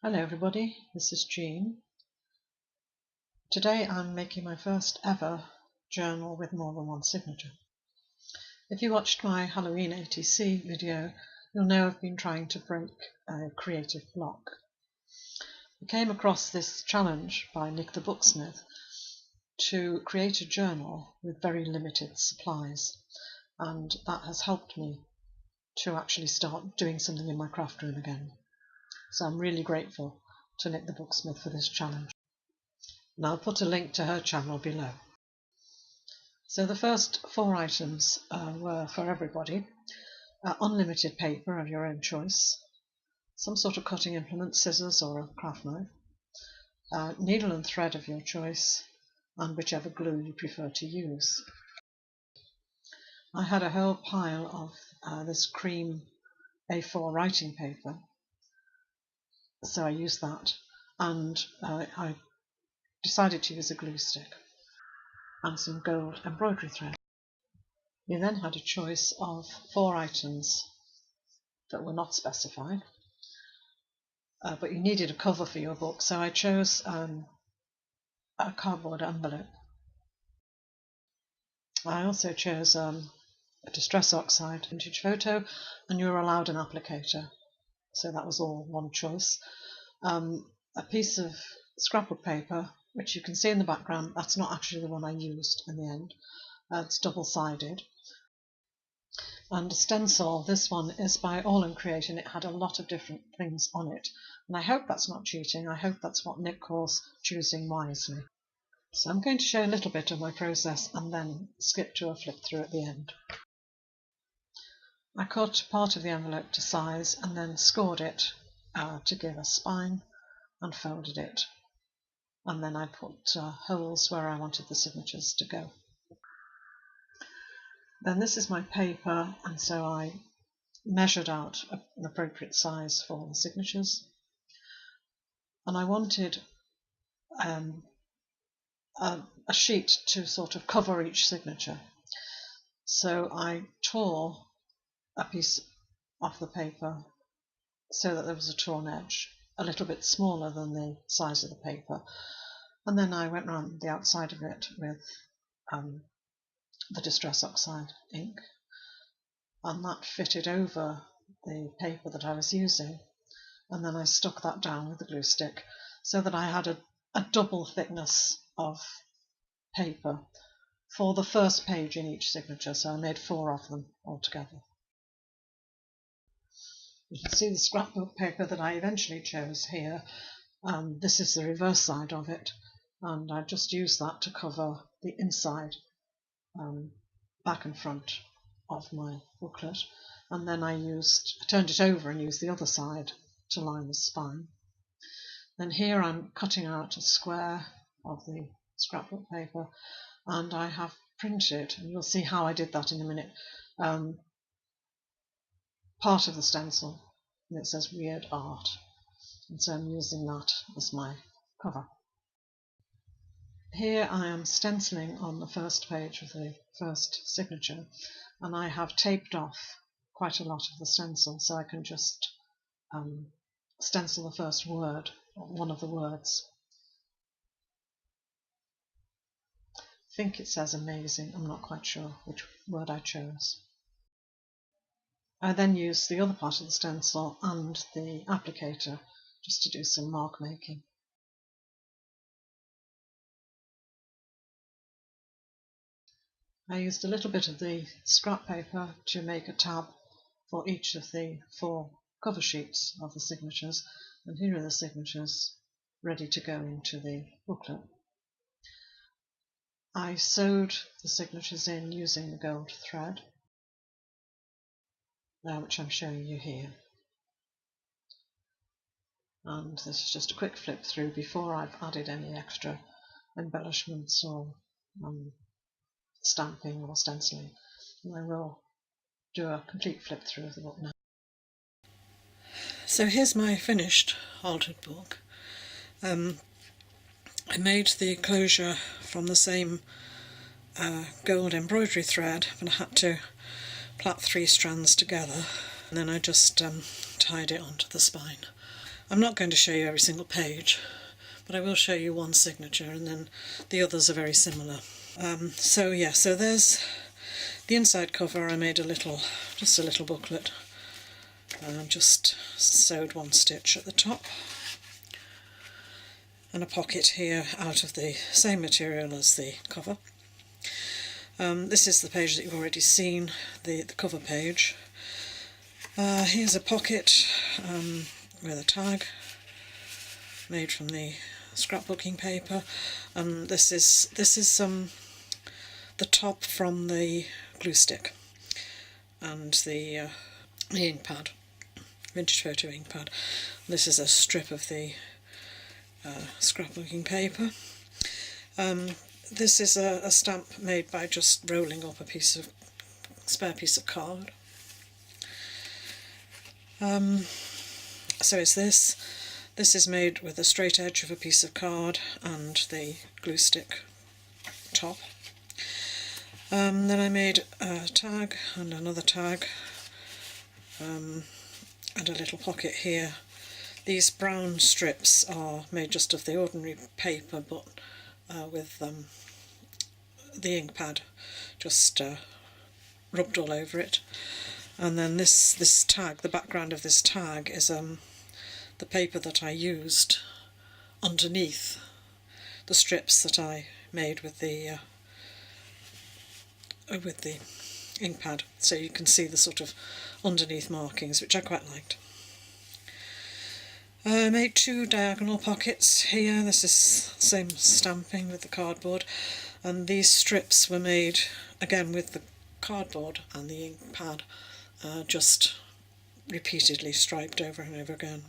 Hello everybody, this is Jean. Today I'm making my first ever journal with more than one signature. If you watched my Halloween ATC video, you'll know I've been trying to break a creative block. I came across this challenge by Nik the Booksmith to create a journal with very limited supplies, and that has helped me to actually start doing something in my craft room again. So I'm really grateful to Nik the Booksmith for this challenge. And I'll put a link to her channel below. So the first 4 items were for everybody. Unlimited paper of your own choice, some sort of cutting implement, scissors or a craft knife, needle and thread of your choice, and whichever glue you prefer to use. I had a whole pile of this cream A4 writing paper, so I used that, and I decided to use a glue stick and some gold embroidery thread. You then had a choice of 4 items that were not specified, but you needed a cover for your book, so I chose a cardboard envelope. I also chose a Distress Oxide vintage photo, and you were allowed an applicator, so that was all one choice. A piece of scrapbook paper, which you can see in the background, that's not actually the one I used in the end. It's double-sided. And a stencil, this one is by All and Create, and it had a lot of different things on it. And I hope that's not cheating. I hope that's what Nik calls choosing wisely. So I'm going to show a little bit of my process and then skip to a flip through at the end. I cut part of the envelope to size and then scored it to give a spine and folded it. And then I put holes where I wanted the signatures to go. Then this is my paper, and so I measured out an appropriate size for the signatures. And I wanted a sheet to sort of cover each signature. So I tore a piece off the paper so that there was a torn edge, a little bit smaller than the size of the paper. And then I went round the outside of it with the Distress Oxide ink, and that fitted over the paper that I was using, and then I stuck that down with the glue stick so that I had a double thickness of paper for the first page in each signature, so I made 4 of them altogether. You can see the scrapbook paper that I eventually chose here. This is the reverse side of it, and I just used that to cover the inside, back and front of my booklet, and then I turned it over and used the other side to line the spine. Then here I'm cutting out a square of the scrapbook paper, and I have printed, and you'll see how I did that in a minute, part of the stencil, and it says Weird Art, and so I'm using that as my cover. Here I am stenciling on the first page of the first signature, and I have taped off quite a lot of the stencil, so I can just stencil the first word, or one of the words. I think it says amazing, I'm not quite sure which word I chose. I then used the other part of the stencil and the applicator just to do some mark making. I used a little bit of the scrap paper to make a tab for each of the 4 cover sheets of the signatures, and here are the signatures ready to go into the booklet. I sewed the signatures in using the gold thread, which I'm showing you here. And this is just a quick flip through before I've added any extra embellishments or stamping or stenciling. And I will do a complete flip through of the book now. So here's my finished altered book. I made the closure from the same gold embroidery thread, but I had to plait 3 strands together, and then I just tied it onto the spine. I'm not going to show you every single page, but I will show you one signature, and then the others are very similar. So there's the inside cover. I made just a little booklet. Just sewed one stitch at the top, and a pocket here out of the same material as the cover. This is the page that you've already seen, the cover page. Here's a pocket with a tag made from the scrapbooking paper, and this is the top from the glue stick and the ink pad, vintage photo ink pad. This is a strip of the scrapbooking paper. This is a stamp made by just rolling up a spare piece of card. So is this. This is made with a straight edge of a piece of card and the glue stick top. Then I made a tag and another tag, and a little pocket here. These brown strips are made just of the ordinary paper, but with the ink pad just rubbed all over it. And then this tag, the background of this tag, is the paper that I used underneath the strips that I made with the ink pad, so you can see the sort of underneath markings, which I quite liked. I made two diagonal pockets here. This is same stamping with the cardboard, and these strips were made again with the cardboard and the ink pad, just repeatedly striped over and over again.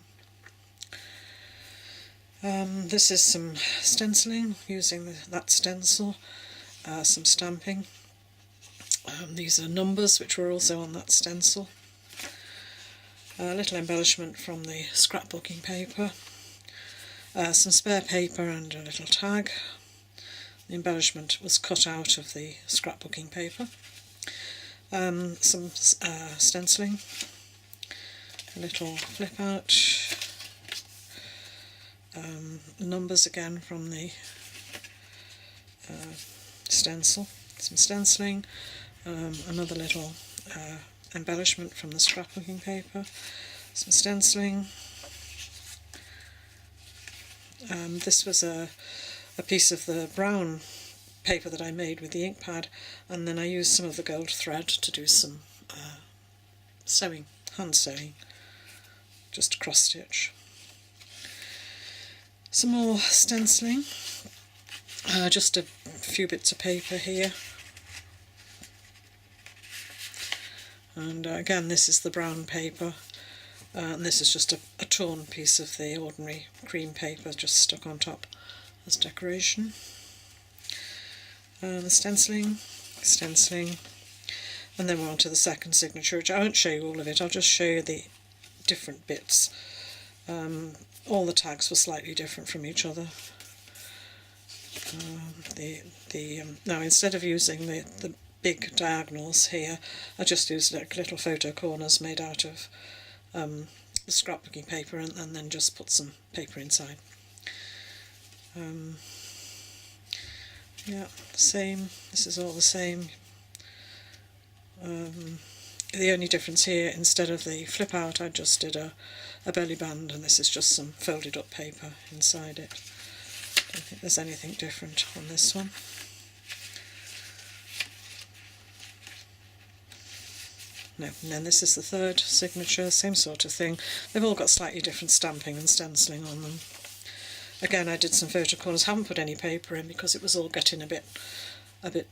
This is some stenciling using that stencil, some stamping. These are numbers which were also on that stencil. A little embellishment from the scrapbooking paper, some spare paper and a little tag. The embellishment was cut out of the scrapbooking paper. Some stenciling, a little flip out, numbers again from the stencil, some stenciling, another little embellishment from the scrapbooking paper, some stenciling. This was a piece of the brown paper that I made with the ink pad, and then I used some of the gold thread to do some sewing, hand sewing, just a cross stitch. Some more stenciling, just a few bits of paper here. And again, this is the brown paper, and this is just a torn piece of the ordinary cream paper just stuck on top as decoration. The stenciling, and then we're on to the second signature, which I won't show you all of it, I'll just show you the different bits. All the tags were slightly different from each other. Now, instead of using the big diagonals here, I just used like little photo corners made out of the scrapbooking paper, and then just put some paper inside. Yeah, same. This is all the same. The only difference here, instead of the flip out, I just did a belly band, and this is just some folded up paper inside it. I don't think there's anything different on this one. No, and then this is the third signature, same sort of thing. They've all got slightly different stamping and stenciling on them. Again, I did some photo corners, haven't put any paper in because it was all getting a bit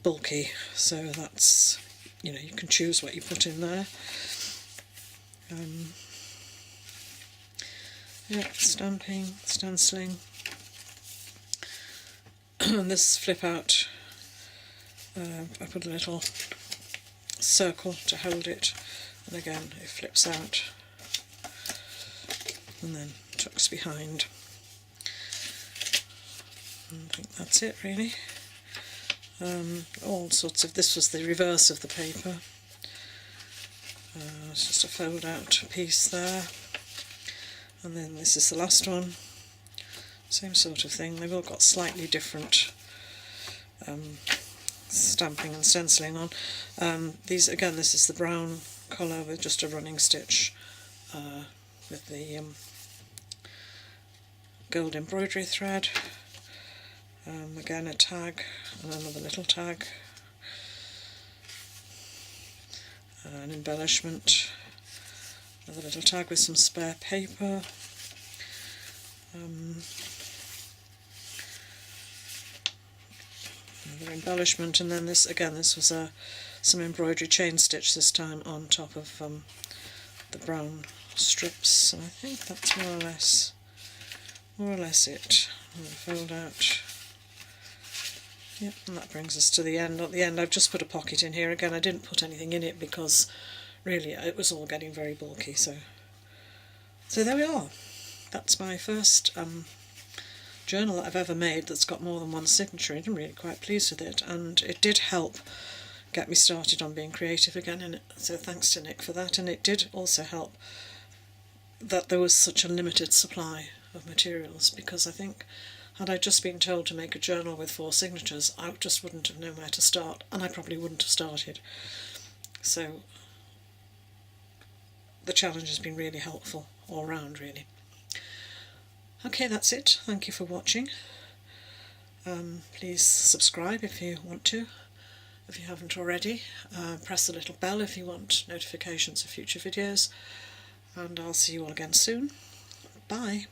bulky, so that's, you can choose what you put in there. Yeah, stamping, stenciling. And this flip out, I put a little circle to hold it, and again it flips out and then tucks behind. And I think that's it really. All sorts of, this was the reverse of the paper. It's just a fold out piece there. And then this is the last one, same sort of thing. They've all got slightly different stamping and stenciling on. These, again, this is the brown colour with just a running stitch with the gold embroidery thread. Again, a tag and another little tag, an embellishment, another little tag with some spare paper, another embellishment, and then this, again, this was some embroidery chain stitch this time on top of the brown strips. So I think that's more or less it. I'm going to fold out. Yep, and that brings us to the end. At the end I've just put a pocket in here. Again, I didn't put anything in it because really it was all getting very bulky. So there we are. That's my first journal that I've ever made that's got more than one signature. I'm really quite pleased with it, and it did help get me started on being creative again in it. So thanks to Nik for that. And it did also help that there was such a limited supply of materials, because I think had I just been told to make a journal with 4 signatures, I just wouldn't have known where to start, and I probably wouldn't have started. So the challenge has been really helpful all round, really. Okay, that's it. Thank you for watching. Please subscribe if you want to, if you haven't already. Press the little bell if you want notifications of future videos, and I'll see you all again soon. Bye.